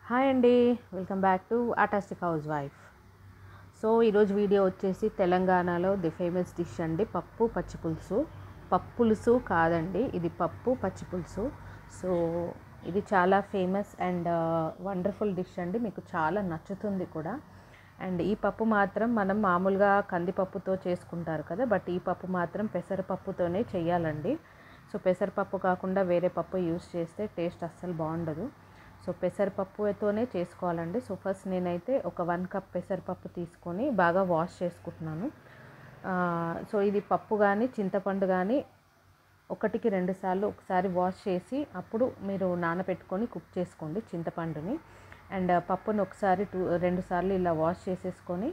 Hi అండి, welcome back to artistic house wife. So ఈరోజు video వచ్చేసి తెలంగాణలో ది ఫేమస్ డిష్ అండి, పప్పు పచ్చిపులుసు. పప్పులుసు కాదండి, ఇది పప్పు పచ్చిపులుసు. సో ఇది చాలా ఫేమస్ అండ్ వండర్ఫుల్ డిష్ అండి, మీకు చాలా నచ్చుతుంది కూడా. అండ్ ఈ పప్పు మాత్రం మనం మామూలుగా కందిపప్పుతో చేసుకుంటారు కదా, బట్ ఈ పప్పు మాత్రం పెసరపప్పుతోనే చేయాలండి. సో పెసరపప్పు కాకుండా వేరే పప్పు యూస్ చేస్తే టేస్ట్ అస్సలు బాగుండదు. సో పెసరపప్పుతోనే చేసుకోవాలండి. సో ఫస్ట్ నేనైతే ఒక 1 కప్ పెసరపప్పు తీసుకొని బాగా వాష్ చేసుకుంటున్నాను. సో ఇది పప్పు కానీ చింతపండు కానీ ఒకటికి 2 సార్లు ఒకసారి వాష్ చేసి అప్పుడు మీరు నానబెట్టుకొని కుక్ చేసుకోండి చింతపండుని. అండ్ పప్పుని ఒకసారి 2 సార్లు ఇలా వాష్ చేసేసుకొని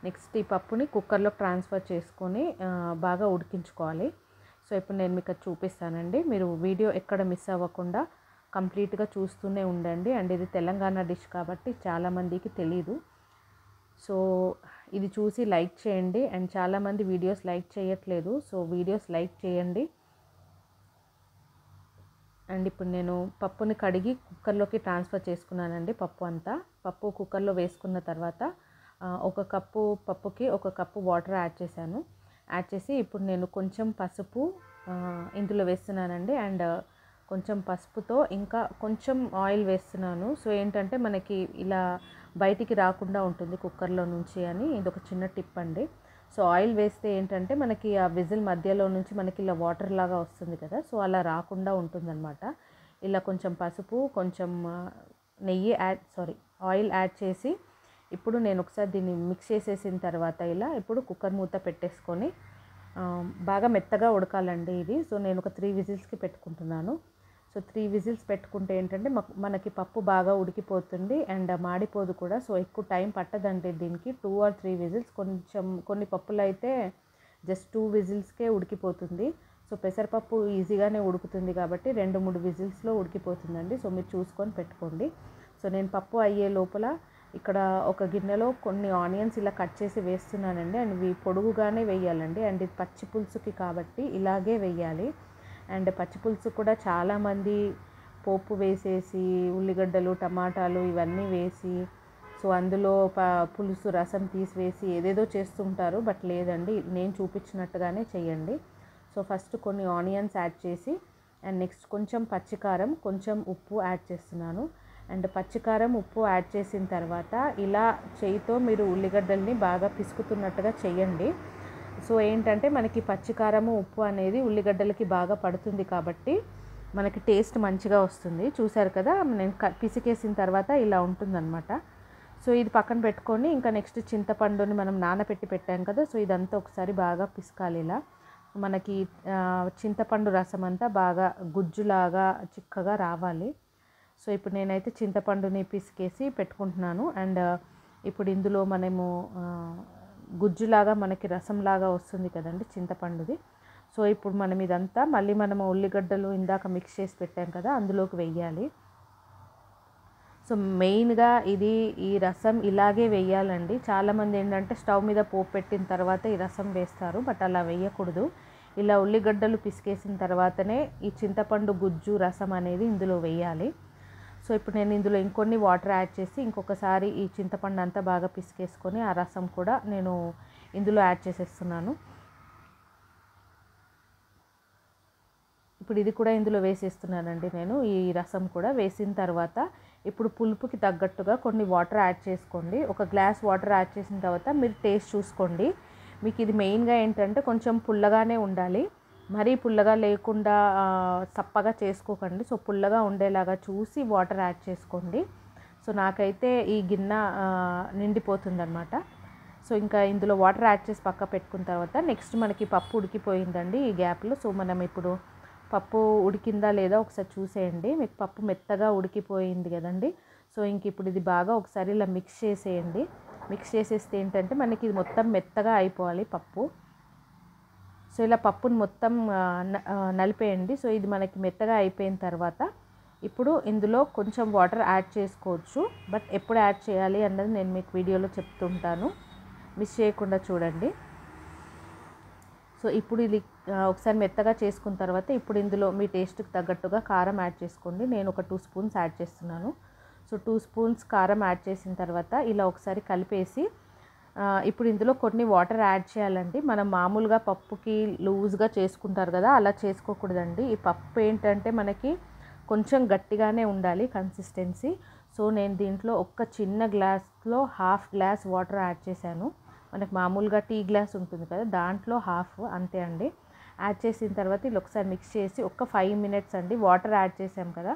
నెక్స్ట్ ఈ పప్పుని కుక్కర్లో ట్రాన్స్ఫర్ చేసుకొని బాగా ఉడికించుకోవాలి. సో ఇప్పుడు నేను మీకు చూపిస్తానండి, మీరు వీడియో ఎక్కడ మిస్ అవ్వకుండా కంప్లీట్గా చూస్తూనే ఉండండి. అండ్ ఇది తెలంగాణ డిష్ కాబట్టి చాలామందికి తెలీదు. సో ఇది చూసి లైక్ చేయండి. అండ్ చాలామంది వీడియోస్ లైక్ చేయట్లేదు, సో వీడియోస్ లైక్ చేయండి. అండ్ ఇప్పుడు నేను పప్పుని కడిగి కుక్కర్లోకి ట్రాన్స్ఫర్ చేసుకున్నానండి. పప్పు కుక్కర్లో వేసుకున్న తర్వాత 1 కప్పు పప్పుకి 1 కప్పు వాటర్ యాడ్ చేశాను. యాడ్ చేసి ఇప్పుడు నేను కొంచెం పసుపు ఇందులో వేస్తున్నానండి. అండ్ కొంచెం పసుపుతో ఇంకా కొంచెం ఆయిల్ వేస్తున్నాను. సో ఏంటంటే మనకి ఇలా బయటికి రాకుండా ఉంటుంది కుక్కర్లో నుంచి అని, ఇది ఒక చిన్న టిప్ అండి. సో ఆయిల్ వేస్తే ఏంటంటే మనకి ఆ విజిల్ మధ్యలో నుంచి మనకి ఇలా వాటర్ లాగా వస్తుంది కదా, సో అలా రాకుండా ఉంటుందన్నమాట. ఇలా కొంచెం పసుపు, కొంచెం ఆయిల్ యాడ్ చేసి ఇప్పుడు నేను ఒకసారి దీన్ని మిక్స్ చేసేసిన తర్వాత ఇప్పుడు కుక్కర్ మూత పెట్టేసుకొని బాగా మెత్తగా ఉడకాలండి ఇది. సో నేను ఒక 3 విజిల్స్కి పెట్టుకుంటున్నాను. సో 3 విజిల్స్ పెట్టుకుంటే ఏంటంటే మనకి పప్పు బాగా ఉడికిపోతుంది అండ్ మాడిపోదు కూడా. సో ఎక్కువ టైం పట్టదండి దీనికి, 2 or 3 విజిల్స్. కొన్ని పప్పులు అయితే జస్ట్ 2 విజిల్స్కే ఉడికిపోతుంది. సో పెసరపప్పు ఈజీగానే ఉడుకుతుంది కాబట్టి 2-3 విజిల్స్లో ఉడికిపోతుందండి. సో మీరు చూసుకొని పెట్టుకోండి. సో నేను పప్పు అయ్యే లోపల ఇక్కడ ఒక గిన్నెలో కొన్ని ఆనియన్స్ ఇలా కట్ చేసి వేస్తున్నానండి. అండ్ ఇవి పొడుగుగానే వేయాలండి. అండ్ ఇది పచ్చి పులుసుకి కాబట్టి ఇలాగే వేయాలి. అండ్ పచ్చిపులుసు కూడా చాలామంది పోపు వేసేసి ఉల్లిగడ్డలు, టమాటాలు ఇవన్నీ వేసి సో అందులో పులుసు రసం తీసివేసి ఏదేదో చేస్తుంటారు. బట్ లేదండి, నేను చూపించినట్టుగానే చేయండి. సో ఫస్ట్ కొన్ని ఆనియన్స్ యాడ్ చేసి అండ్ నెక్స్ట్ కొంచెం పచ్చికారం, కొంచెం ఉప్పు యాడ్ చేస్తున్నాను. అండ్ పచ్చికారం, ఉప్పు యాడ్ చేసిన తర్వాత ఇలా చేయితో మీరు ఉల్లిగడ్డల్ని బాగా పిసుకుతున్నట్టుగా చేయండి. సో ఏంటంటే మనకి పచ్చికారము, ఉప్పు అనేది ఉల్లిగడ్డలకి బాగా పడుతుంది కాబట్టి మనకి టేస్ట్ మంచిగా వస్తుంది. చూసారు కదా, నేను పిసికేసిన తర్వాత ఇలా ఉంటుందన్నమాట. సో ఇది పక్కన పెట్టుకొని ఇంకా నెక్స్ట్ చింతపండుని మనం నానబెట్టి పెట్టాం కదా, సో ఇదంతా ఒకసారి బాగా పిసకాలి. ఇలా మనకి చింతపండు రసం అంతా బాగా గుజ్జులాగా చిక్కగా రావాలి. సో ఇప్పుడు నేనైతే చింతపండుని పిసికేసి పెట్టుకుంటున్నాను. అండ్ ఇప్పుడు ఇందులో మనము గుజ్జులాగా మనకి రసంలాగా వస్తుంది కదండి చింతపండుది. సో ఇప్పుడు మనం ఇదంతా మళ్ళీ మనము ఉల్లిగడ్డలు ఇందాక మిక్స్ చేసి పెట్టాం కదా అందులోకి వెయ్యాలి. సో మెయిన్గా ఈ రసం ఇలాగే వేయాలండి. చాలామంది ఏంటంటే స్టవ్ మీద పోపు పెట్టిన తర్వాత ఈ రసం వేస్తారు, బట్ అలా వేయకూడదు. ఇలా ఉల్లిగడ్డలు పిసికేసిన తర్వాతనే ఈ చింతపండు గుజ్జు రసం అనేది ఇందులో వేయాలి. సో ఇప్పుడు నేను ఇందులో ఇంకొన్ని వాటర్ యాడ్ చేసి ఇంకొకసారి ఈ చింతపండు అంతా బాగా పిసికేసుకొని ఆ రసం కూడా నేను ఇందులో యాడ్ చేసేస్తున్నాను. ఇప్పుడు ఇది కూడా ఇందులో వేసేస్తున్నానండి నేను. ఈ రసం కూడా వేసిన తర్వాత ఇప్పుడు పులుపుకి తగ్గట్టుగా కొన్ని వాటర్ యాడ్ చేసుకోండి. 1 గ్లాస్ వాటర్ యాడ్ చేసిన తర్వాత మీరు టేస్ట్ చూసుకోండి. మీకు ఇది మెయిన్గా ఏంటంటే కొంచెం పుల్లగానే ఉండాలి, మరీ పుల్లగా లేకుండా సప్పగా చేసుకోకండి. సో పుల్లగా ఉండేలాగా చూసి వాటర్ యాడ్ చేసుకోండి. సో నాకైతే ఈ గిన్నె నిండిపోతుందన్నమాట. సో ఇంకా ఇందులో వాటర్ యాడ్ చేసి పక్క పెట్టుకున్న తర్వాత నెక్స్ట్ మనకి పప్పు ఉడికిపోయిందండి ఈ గ్యాప్లో. సో మనం ఇప్పుడు పప్పు ఉడికిందా లేదా ఒకసారి చూసేయండి. మీకు పప్పు మెత్తగా ఉడికిపోయింది కదండి. సో ఇంక ఇప్పుడు ఇది బాగా ఒకసారి ఇలా మిక్స్ చేసేయండి. మిక్స్ చేసేస్తే ఏంటంటే మనకి ఇది మొత్తం మెత్తగా అయిపోవాలి పప్పు. సో ఇలా పప్పును మొత్తం నలిపేయండి. సో ఇది మనకి మెత్తగా అయిపోయిన తర్వాత ఇప్పుడు ఇందులో కొంచెం వాటర్ యాడ్ చేసుకోవచ్చు, బట్ ఎప్పుడు యాడ్ చేయాలి అన్నది నేను మీకు వీడియోలో చెప్తుంటాను, మిస్ చేయకుండా చూడండి. సో ఇప్పుడు ఇది ఒకసారి మెత్తగా చేసుకున్న తర్వాత ఇప్పుడు ఇందులో మీ టేస్ట్కి తగ్గట్టుగా కారం యాడ్ చేసుకోండి. నేను ఒక 2 స్పూన్స్ యాడ్ చేస్తున్నాను. సో 2 స్పూన్స్ కారం యాడ్ చేసిన తర్వాత ఇలా ఒకసారి కలిపేసి ఇప్పుడు ఇందులో కొన్ని వాటర్ యాడ్ చేయాలండి. మనం మామూలుగా పప్పుకి లూజ్గా చేసుకుంటారు కదా, అలా చేసుకోకూడదండి. ఈ పప్పు ఏంటంటే మనకి కొంచెం గట్టిగానే ఉండాలి కన్సిస్టెన్సీ. సో నేను దీంట్లో ఒక చిన్న గ్లాస్లో హాఫ్ గ్లాస్ వాటర్ యాడ్ చేశాను. మనకు మామూలుగా టీ గ్లాస్ ఉంటుంది కదా, దాంట్లో హాఫ్ అంతే అండి. యాడ్ చేసిన తర్వాత ఇలా ఒకసారి మిక్స్ చేసి ఒక 5 మినిట్స్ అండి. వాటర్ యాడ్ చేసాం కదా,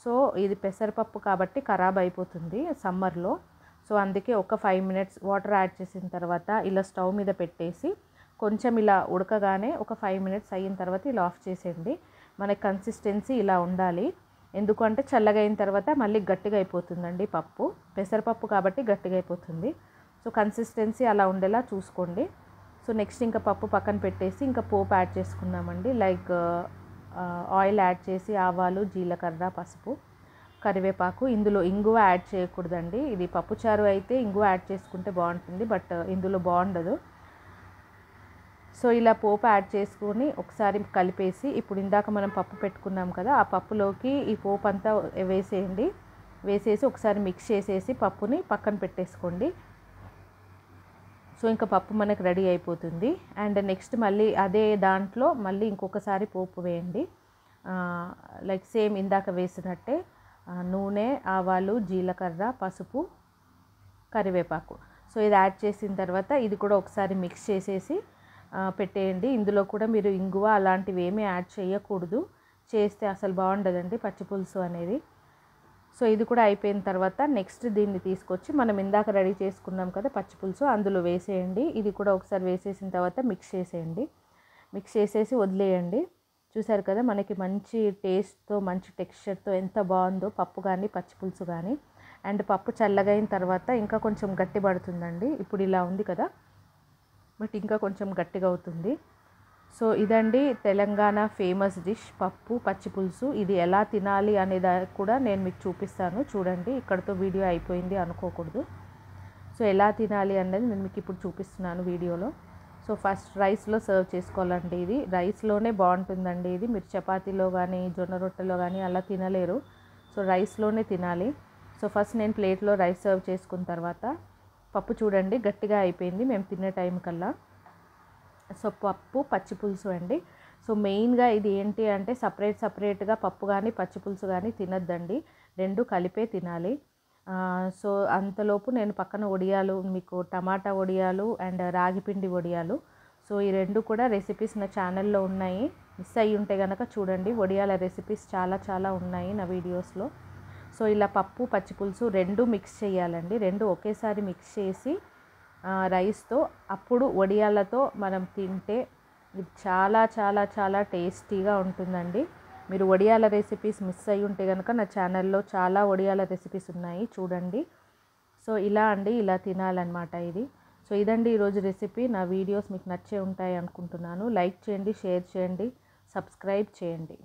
సో ఇది పెసరపప్పు కాబట్టి ఖరాబ్ అయిపోతుంది సమ్మర్లో. సో అందుకే ఒక 5 మినిట్స్ వాటర్ యాడ్ చేసిన తర్వాత ఇలా స్టవ్ మీద పెట్టేసి కొంచెం ఇలా ఉడకగానే ఒక 5 మినిట్స్ అయిన తర్వాత ఇలా ఆఫ్ చేసేయండి. మనకి కన్సిస్టెన్సీ ఇలా ఉండాలి. ఎందుకంటే చల్లగా అయిన తర్వాత మళ్ళీ గట్టిగా అయిపోతుందండి పప్పు. పెసరపప్పు కాబట్టి గట్టిగా అయిపోతుంది. సో కన్సిస్టెన్సీ అలా ఉండేలా చూసుకోండి. సో నెక్స్ట్ ఇంకా పప్పు పక్కన పెట్టేసి ఇంకా పోపు యాడ్ చేసుకున్నామండి. లైక్ ఆయిల్ యాడ్ చేసి ఆవాలు, జీలకర్ర, పసుపు, కరివేపాకు. ఇందులో ఇంగువ యాడ్ చేయకూడదండి. ఇది పప్పుచారు అయితే ఇంగువ యాడ్ చేసుకుంటే బాగుంటుంది, బట్ ఇందులో బాగుండదు. సో ఇలా పోపు యాడ్ చేసుకొని ఒకసారి కలిపేసి ఇప్పుడు ఇందాక మనం పప్పు పెట్టుకున్నాం కదా, ఆ పప్పులోకి ఈ పోపు అంతా వేసేయండి. వేసేసి ఒకసారి మిక్స్ చేసేసి పప్పుని పక్కన పెట్టేసుకోండి. సో ఇంకా పప్పు మనకు రెడీ అయిపోతుంది. అండ్ నెక్స్ట్ మళ్ళీ అదే దాంట్లో మళ్ళీ ఇంకొకసారి పోపు వేయండి. లైక్ సేమ్ ఇందాక వేసినట్టే నూనె, ఆవాలు, జీలకర్ర, పసుపు, కరివేపాకు. సో ఇది యాడ్ చేసిన తర్వాత ఇది కూడా ఒకసారి మిక్స్ చేసేసి పెట్టేయండి. ఇందులో కూడా మీరు ఇంగువ అలాంటివి ఏమీ యాడ్ చేయకూడదు. చేస్తే అసలు బాగుండదండి పచ్చిపులుసు అనేది. సో ఇది కూడా అయిపోయిన తర్వాత నెక్స్ట్ దీన్ని తీసుకొచ్చి మనం ఇందాక రెడీ చేసుకున్నాం కదా పచ్చిపులుసు, అందులో వేసేయండి. ఇది కూడా ఒకసారి వేసేసిన తర్వాత మిక్స్ చేసేయండి. మిక్స్ చేసేసి వదిలేయండి. చూసారు కదా మనకి మంచి టేస్ట్తో, మంచి టెక్స్చర్తో ఎంత బాగుందో పప్పు కానీ పచ్చిపులుసు కానీ. అండ్ పప్పు చల్లగా అయిన తర్వాత ఇంకా కొంచెం గట్టి పడుతుందండి. ఇప్పుడు ఇలా ఉంది కదా, బట్ ఇంకా కొంచెం గట్టిగా అవుతుంది. సో ఇదండి తెలంగాణ ఫేమస్ డిష్ పప్పు పచ్చిపులుసు. ఇది ఎలా తినాలి అనేది కూడా నేను మీకు చూపిస్తాను. చూడండి, ఇక్కడితో వీడియో అయిపోయింది అనుకోకూడదు. సో ఎలా తినాలి అనేది నేను మీకు ఇప్పుడు చూపిస్తున్నాను వీడియోలో. సో ఫస్ట్ రైస్లో సర్వ్ చేసుకోవాలండి. ఇది రైస్లోనే బాగుంటుందండి. ఇది మీరు చపాతీలో కానీ జొన్న రొట్టెలో కానీ అలా తినలేరు. సో రైస్లోనే తినాలి. సో ఫస్ట్ నేను ప్లేట్లో రైస్ సర్వ్ చేసుకున్న తర్వాత పప్పు చూడండి గట్టిగా అయిపోయింది మేము తినే టైం కల్లా. సో పప్పు పచ్చిపులుసు అండి. సో మెయిన్గా ఇది ఏంటి అంటే సపరేట్గా పప్పు కానీ పచ్చిపులుసు కానీ తినద్దండి, రెండు కలిపే తినాలి. సో అంతలోపు నేను పక్కన వడియాలు, మీకు టమాటా వడియాలు అండ్ రాగిపిండి వడియాలు, సో ఈ రెండు కూడా రెసిపీస్ నా ఛానల్లో ఉన్నాయి. మిస్ అయ్యి ఉంటే కనుక చూడండి, వడియాల రెసిపీస్ చాలా ఉన్నాయి నా వీడియోస్లో. సో ఇలా పప్పు పచ్చిపులుసు రెండు మిక్స్ చేయాలండి. రెండు ఒకేసారి మిక్స్ చేసి రైస్తో అప్పుడు వడియాలతో మనం తింటే ఇది చాలా టేస్టీగా ఉంటుందండి. మీరు వడియాల రెసిపీస్ మిస్ అయ్యి ఉంటే కనుక నా ఛానల్లో చాలా వడియాల రెసిపీస్ ఉన్నాయి, చూడండి. సో ఇలా అండి, ఇలా తినాలన్నమాట ఇది. సో ఇదండి ఈరోజు రెసిపీ. నా వీడియోస్ మీకు నచ్చే ఉంటాయి అనుకుంటున్నాను. లైక్ చేయండి, షేర్ చేయండి, సబ్స్క్రైబ్ చేయండి.